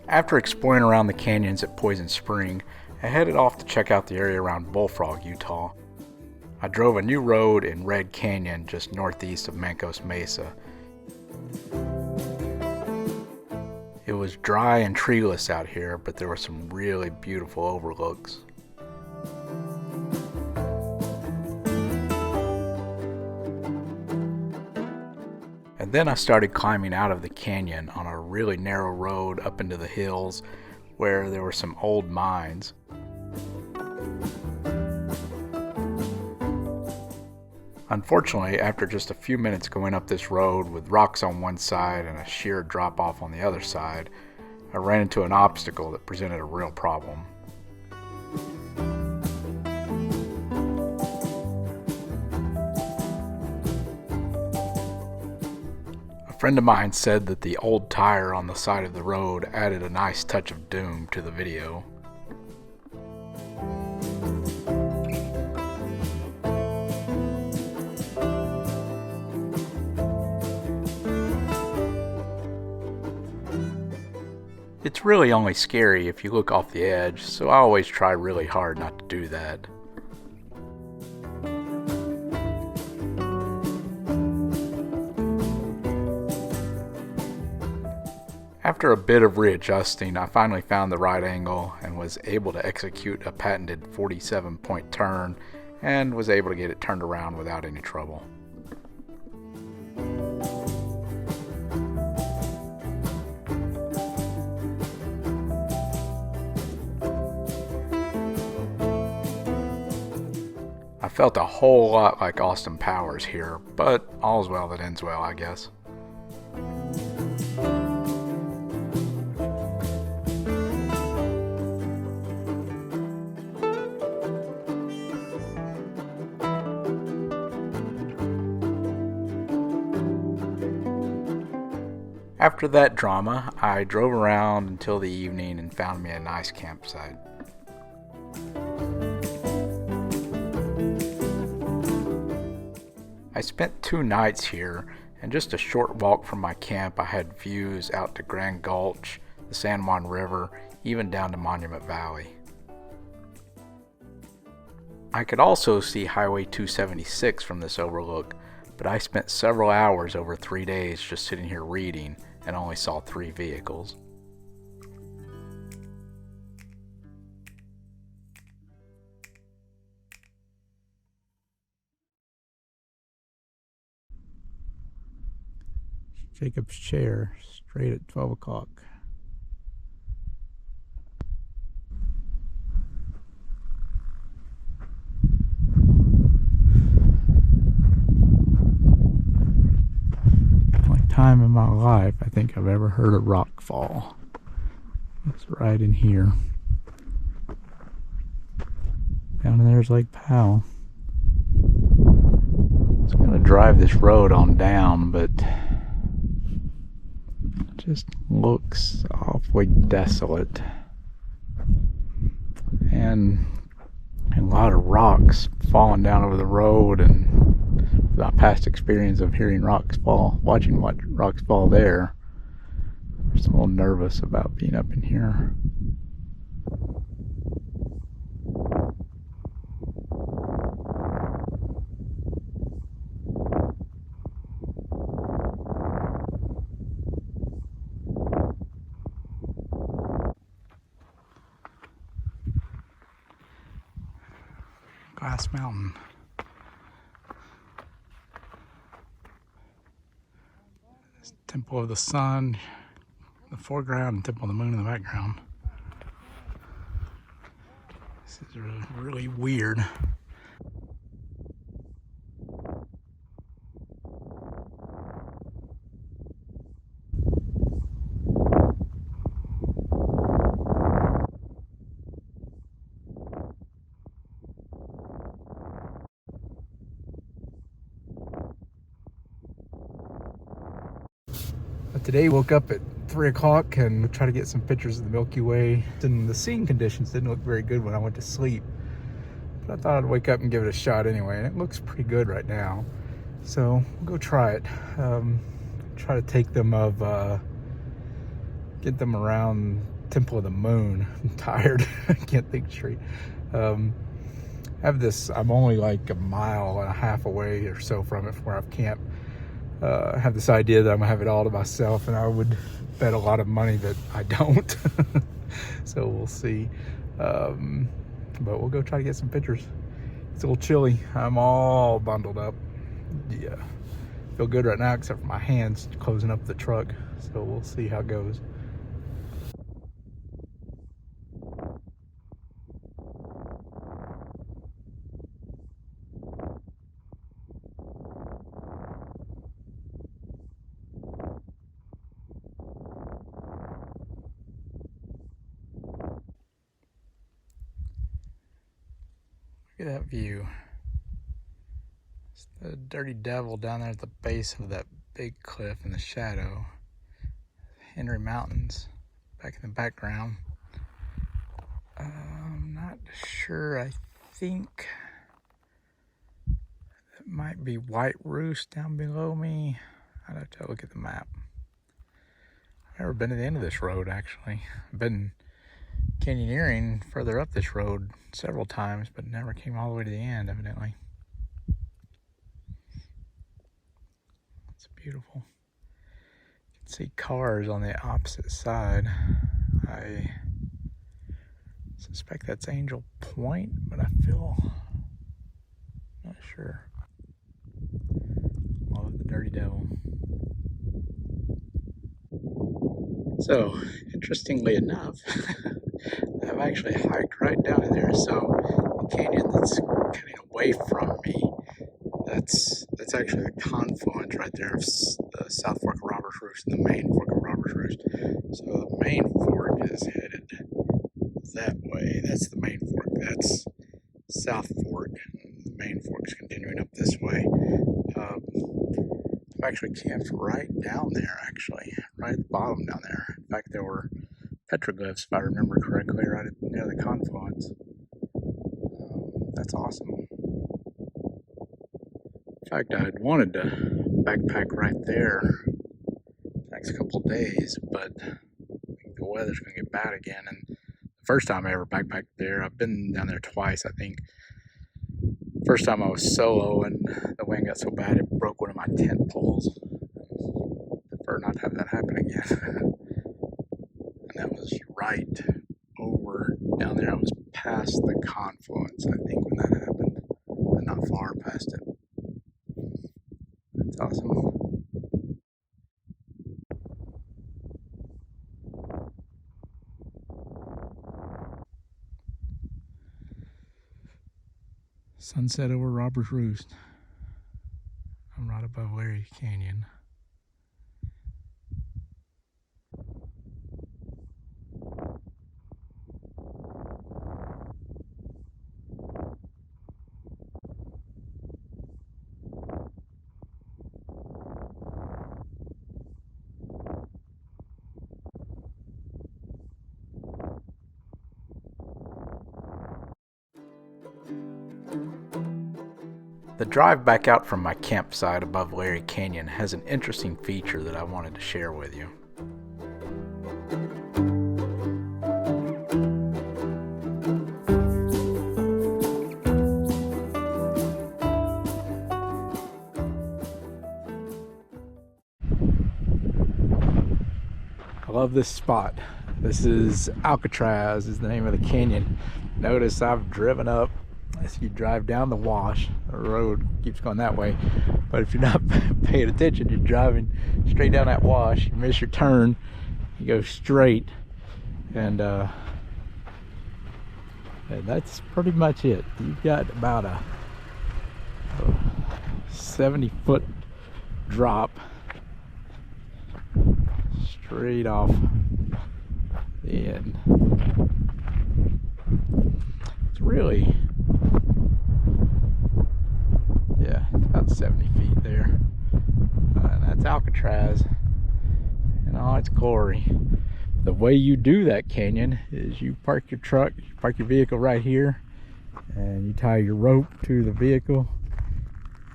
After exploring around the canyons at Poison Spring, I headed off to check out the area around Bullfrog, Utah. I drove a new road in Red Canyon just northeast of Mancos Mesa. It was dry and treeless out here, but there were some really beautiful overlooks. And then I started climbing out of the canyon on a really narrow road up into the hills where there were some old mines. Unfortunately, after just a few minutes going up this road with rocks on one side and a sheer drop off on the other side, I ran into an obstacle that presented a real problem. A friend of mine said that the old tire on the side of the road added a nice touch of doom to the video. It's really only scary if you look off the edge, so I always try really hard not to do that. After a bit of readjusting, I finally found the right angle and was able to execute a patented 47-point turn and was able to get it turned around without any trouble. I felt a whole lot like Austin Powers here, but all's well that ends well, I guess. After that drama, I drove around until the evening and found me a nice campsite. I spent 2 nights here, and just a short walk from my camp I had views out to Grand Gulch, the San Juan River, even down to Monument Valley. I could also see Highway 276 from this overlook, but I spent several hours over 3 days just sitting here reading and only saw 3 vehicles. Jacob's chair, straight at 12 o'clock. Only time in my life I think I've ever heard a rock fall. It's right in here. Down there's Lake Powell. I was gonna drive this road on down, but just looks awfully desolate, and a lot of rocks falling down over the road, and my past experience of hearing rocks fall, watching what rocks fall there, I'm just a little nervous about being up in here. Glass Mountain. This Temple of the Sun in the foreground and Temple of the Moon in the background. This is really weird. Today woke up at 3 o'clock and tried to get some pictures of the Milky Way, and the scene conditions didn't look very good when I went to sleep, but I thought I'd wake up and give it a shot anyway, and it looks pretty good right now, so we'll go try it. Try to take them get them around Temple of the Moon. I'm tired. I can't think straight. Have this, I'm only like a mile and a half away or so from it, from where I've camped. Have this idea that I'm gonna have it all to myself, and I would bet a lot of money that I don't. So we'll see. But we'll go try to get some pictures. It's a little chilly. I'm all bundled up. Yeah, feel good right now except for my hands closing up the truck. So we'll see how it goes. Look at that view. It's the Dirty Devil down there at the base of that big cliff in the shadow. Henry Mountains back in the background. I'm not sure. I think it might be White Roost down below me. I'd have to look at the map. I've never been to the end of this road, actually. I've been canyoneering further up this road several times, but never came all the way to the end, evidently. It's beautiful. You can see cars on the opposite side. I suspect that's Angel Point, but I feel not sure. Love the Dirty Devil. So, interestingly enough, I've actually hiked right down in there. So, the canyon that's kind of away from me, that's actually the confluence right there of the South Fork of Roberts Roost and the main fork of Roberts Roost. So, the main fork is headed that way. That's the main fork. That's South Fork. The main fork's continuing up this way. I've actually camped right down there, right at the bottom down there. In fact, there were petroglyphs, if I remember correctly, right near the confluence. That's awesome. In fact, I'd wanted to backpack right there the next couple of days, but I think the weather's going to get bad again. And the first time I ever backpacked there, I've been down there twice, I think. First time I was solo, and the wind got so bad it broke one of my tent poles. I prefer not to have that happen again. And that was right over down there. I was past the confluence, I think, when that happened, but not far past it. That's awesome. Sunset over Roberts Roost. I'm right above Larry Canyon. The drive back out from my campsite above Larry Canyon has an interesting feature that I wanted to share with you. I love this spot. This is Alcatraz is the name of the canyon. Notice I've driven up. As you drive down the wash, the road keeps going that way, but if you're not paying attention, you're driving straight down that wash, you miss your turn, you go straight, and that's pretty much it. You've got about a 70-foot drop straight off the end. It's really, yeah, it's about 70 feet there. And that's Alcatraz in all its glory. The way you do that canyon is you park your truck, you park your vehicle right here, and you tie your rope to the vehicle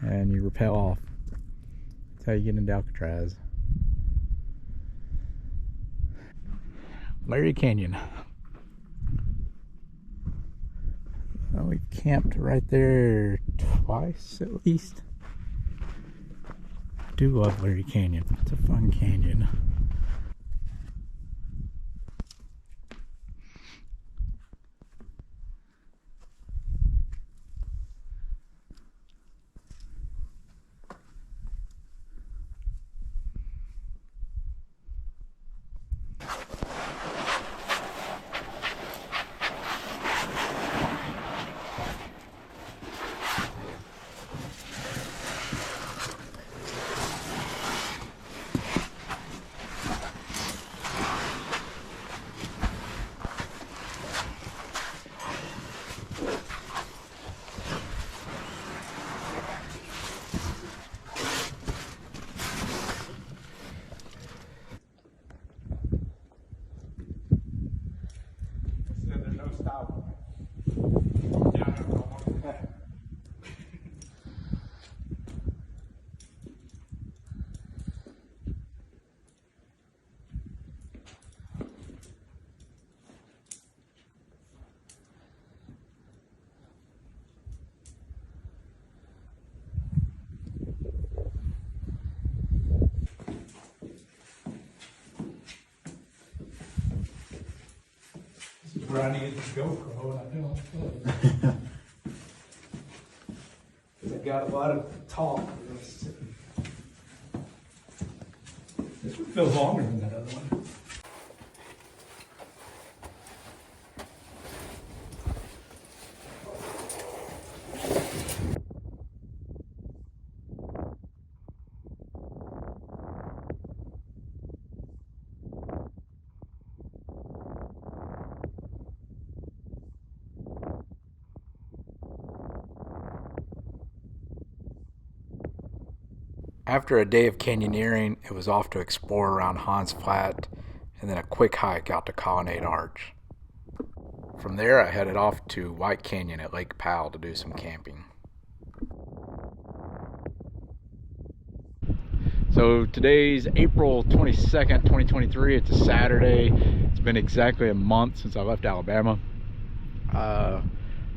and you rappel off. That's how you get into Alcatraz. Larry Canyon. Well, we've camped right there twice at least. I do love Larry Canyon. It's a fun canyon. Where I need this GoPro and I don't. I got a lot of talk. This one feels longer than that other one. After a day of canyoneering, it was off to explore around Hans Flat and then a quick hike out to Colonnade Arch. From there, I headed off to White Canyon at Lake Powell to do some camping. So today's April 22nd, 2023. It's a Saturday. It's been exactly a month since I left Alabama.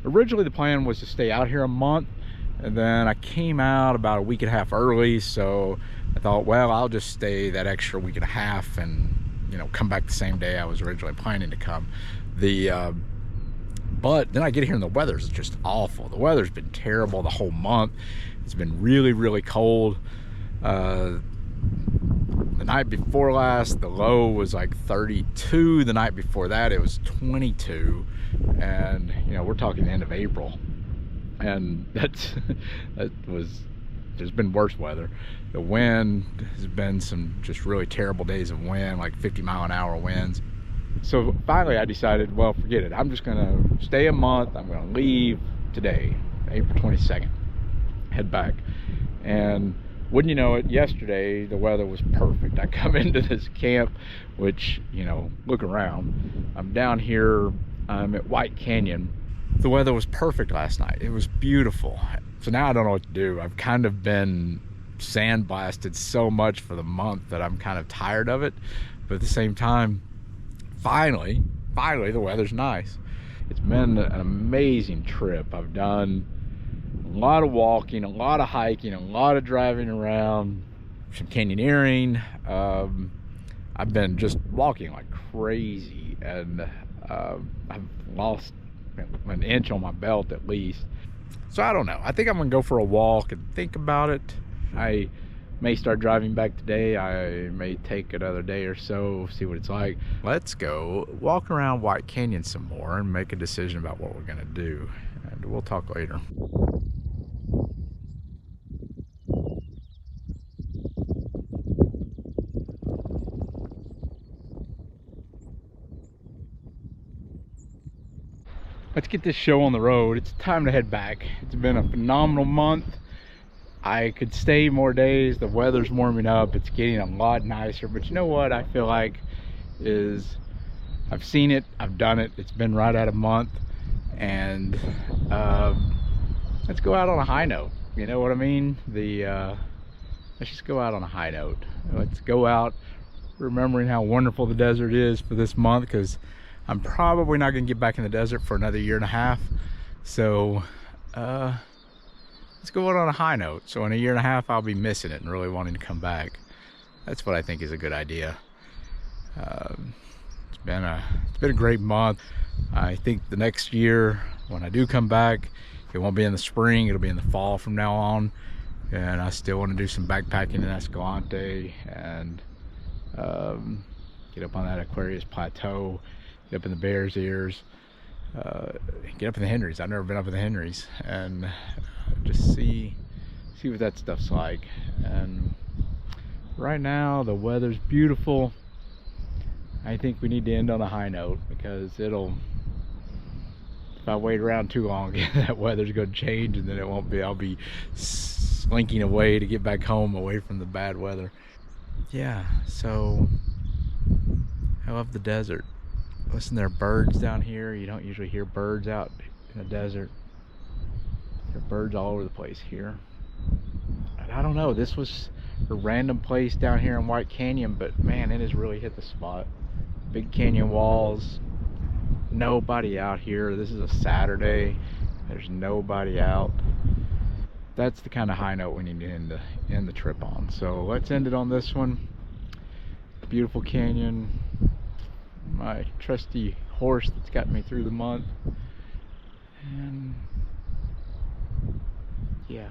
Originally the plan was to stay out here a month, and then I came out about a week and a half early, so I thought, well, I'll just stay that extra week and a half and, you know, come back the same day I was originally planning to come. But then I get here and the weather's just awful. The weather's been terrible the whole month. It's been really, really cold. The night before last, the low was like 32. The night before that, it was 22. And, you know, we're talking the end of April. And there's been worse weather. The wind has been some just really terrible days of wind, like 50-mile-an-hour winds. So finally I decided, well, forget it. I'm just gonna stay a month. I'm gonna leave today, April 22nd, head back. And wouldn't you know it, yesterday the weather was perfect. I come into this camp, which, you know, look around. I'm down here, I'm at White Canyon. The weather was perfect last night. It was beautiful. So now I don't know what to do. I've kind of been sandblasted so much for the month that I'm kind of tired of it. But at the same time, finally, the weather's nice. It's been an amazing trip. I've done a lot of walking, a lot of hiking, a lot of driving around, some canyoneering. I've been just walking like crazy, and I've lost an inch on my belt at least. So I don't know. I think I'm gonna go for a walk and think about it. I may start driving back today. I may take another day or so, see what it's like. Let's go walk around White Canyon some more and make a decision about what we're gonna do. And we'll talk later. Let's get this show on the road. It's time to head back. It's been a phenomenal month. I could stay more days. The weather's warming up. It's getting a lot nicer. But you know what I feel like is, I've seen it, I've done it. It's been right at a month. And let's go out on a high note. You know what I mean? Let's just go out on a high note. Let's go out, remembering how wonderful the desert is for this month, because I'm probably not going to get back in the desert for another 1.5 years. So let's go out on a high note. So in a 1.5 years, I'll be missing it and really wanting to come back. That's what I think is a good idea. It's been a great month. I think the next year when I do come back, it won't be in the spring, it'll be in the fall from now on. And I still want to do some backpacking in Escalante and get up on that Aquarius Plateau, get up in the Bears Ears, get up in the Henrys. I've never been up in the Henrys, and just see what that stuff's like. And right now the weather's beautiful. I think we need to end on a high note, because if I wait around too long, that weather's going to change, and then it won't be. I'll be slinking away to get back home away from the bad weather. Yeah, so I love the desert. Listen, there are birds down here. You don't usually hear birds out in the desert. There are birds all over the place here. And I don't know, this was a random place down here in White Canyon, but man, it has really hit the spot. Big canyon walls, nobody out here. This is a Saturday, there's nobody out. That's the kind of high note we need to end the trip on. So let's end it on this one. Beautiful canyon, my trusty horse that's got me through the month, and yeah.